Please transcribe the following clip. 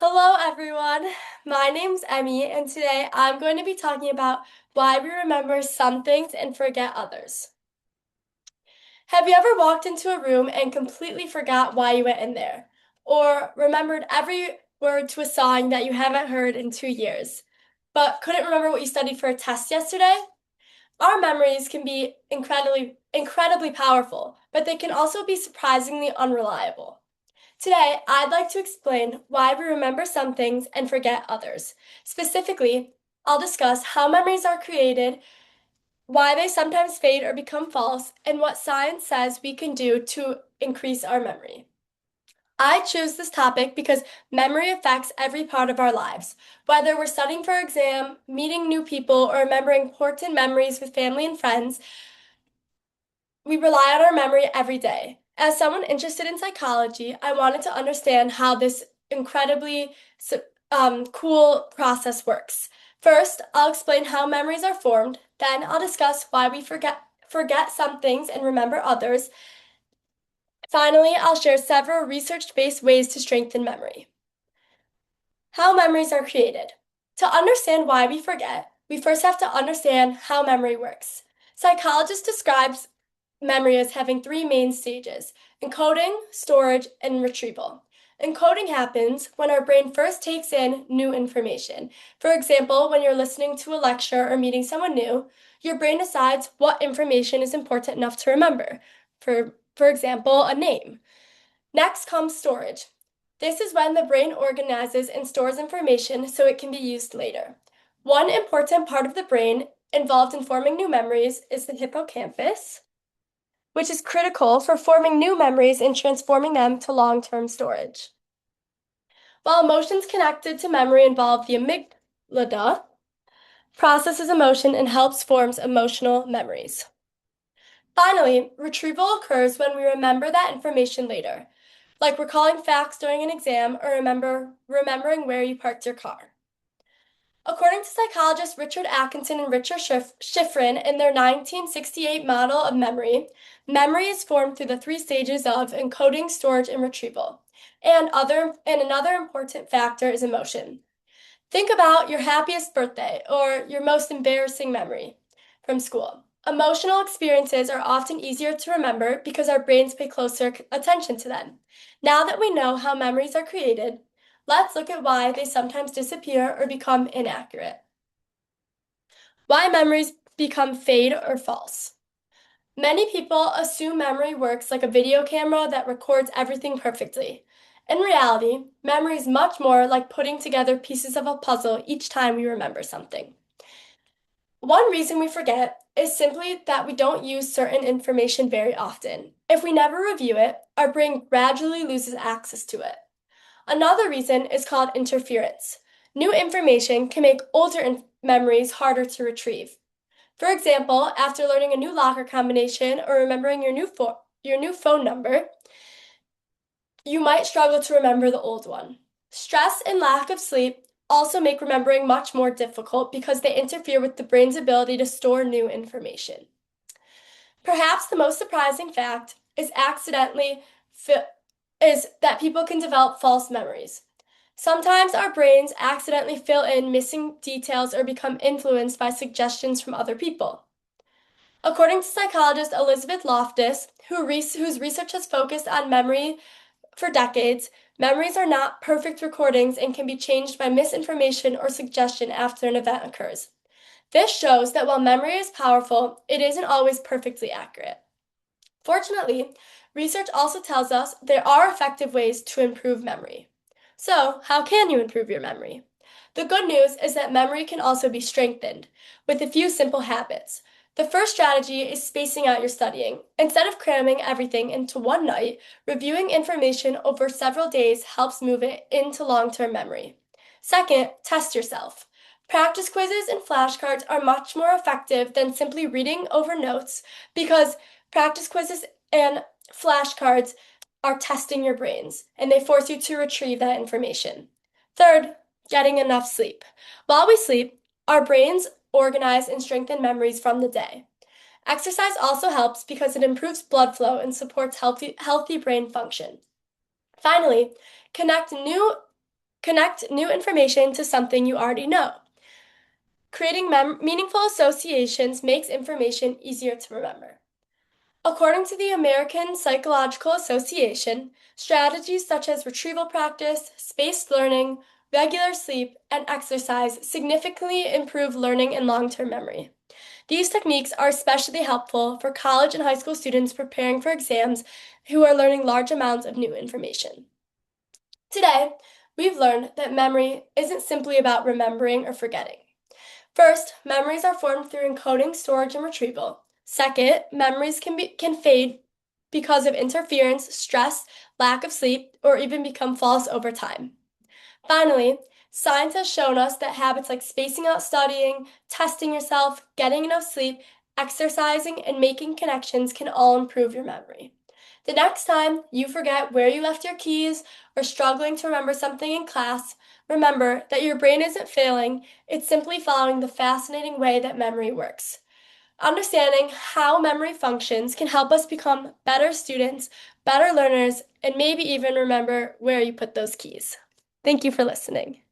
Hello, everyone. My name's Emmy, and today I'm going to be talking about why we remember some things and forget others. Have you ever walked into a room and completely forgot why you went in there? Or remembered every word to a song that you haven't heard in 2 years, but couldn't remember what you studied for a test yesterday? Our memories can be incredibly powerful, but they can also be surprisingly unreliable. Today, I'd like to explain why we remember some things and forget others. Specifically, I'll discuss how memories are created, why they sometimes fade or become false, and what science says we can do to increase our memory. I choose this topic because memory affects every part of our lives. Whether we're studying for exam, meeting new people, or remembering important memories with family and friends, we rely on our memory every day. As someone interested in psychology, I wanted to understand how this incredibly cool process works. First, I'll explain how memories are formed. Then, I'll discuss why we forget some things and remember others. Finally, I'll share several research-based ways to strengthen memory. How memories are created. To understand why we forget, we first have to understand how memory works. Psychologists describe memory as having three main stages: encoding, storage, and retrieval. Encoding happens when our brain first takes in new information. For example, when you're listening to a lecture or meeting someone new, your brain decides what information is important enough to remember. For example, a name. Next comes storage. This is when the brain organizes and stores information so it can be used later. One important part of the brain involved in forming new memories is the hippocampus, which is critical for forming new memories and transforming them to long-term storage. While emotions connected to memory involve the amygdala, processes emotion and helps forms emotional memories. Finally, retrieval occurs when we remember that information later, like recalling facts during an exam or remembering where you parked your car. According to psychologists Richard Atkinson and Richard Schifrin in their 1968 model of memory, memory is formed through the three stages of encoding, storage, and retrieval. And another important factor is emotion. Think about your happiest birthday or your most embarrassing memory from school. Emotional experiences are often easier to remember because our brains pay closer attention to them. Now that we know how memories are created, let's look at why they sometimes disappear or become inaccurate. Why memories become fade or false. Many people assume memory works like a video camera that records everything perfectly. In reality, memory is much more like putting together pieces of a puzzle each time we remember something. One reason we forget is simply that we don't use certain information very often. If we never review it, our brain gradually loses access to it. Another reason is called interference. New information can make older memories harder to retrieve. For example, after learning a new locker combination or remembering your new phone number, you might struggle to remember the old one. Stress and lack of sleep also make remembering much more difficult because they interfere with the brain's ability to store new information. Perhaps the most surprising fact is that people can develop false memories. Sometimes our brains accidentally fill in missing details or become influenced by suggestions from other people. According to psychologist Elizabeth Loftus, whose research has focused on memory for decades, memories are not perfect recordings and can be changed by misinformation or suggestion after an event occurs. This shows that while memory is powerful, it isn't always perfectly accurate. Fortunately, research also tells us there are effective ways to improve memory. So, how can you improve your memory? The good news is that memory can also be strengthened with a few simple habits. The first strategy is spacing out your studying. Instead of cramming everything into one night, reviewing information over several days helps move it into long-term memory. Second, test yourself. Practice quizzes and flashcards are much more effective than simply reading over notes because practice quizzes and flashcards are testing your brains and they force you to retrieve that information. Third, getting enough sleep. While we sleep, our brains organize and strengthen memories from the day. Exercise also helps because it improves blood flow and supports healthy brain function. Finally, connect new Connect new information to something you already know. Creating meaningful associations makes information easier to remember. According to the American Psychological Association, strategies such as retrieval practice, spaced learning, regular sleep, and exercise significantly improve learning and long-term memory. These techniques are especially helpful for college and high school students preparing for exams who are learning large amounts of new information. Today, we've learned that memory isn't simply about remembering or forgetting. First, memories are formed through encoding, storage, and retrieval. Second, memories can fade because of interference, stress, lack of sleep, or even become false over time. Finally, science has shown us that habits like spacing out studying, testing yourself, getting enough sleep, exercising, and making connections can all improve your memory. The next time you forget where you left your keys or struggling to remember something in class, remember that your brain isn't failing, it's simply following the fascinating way that memory works. Understanding how memory functions can help us become better students, better learners, and maybe even remember where you put those keys. Thank you for listening.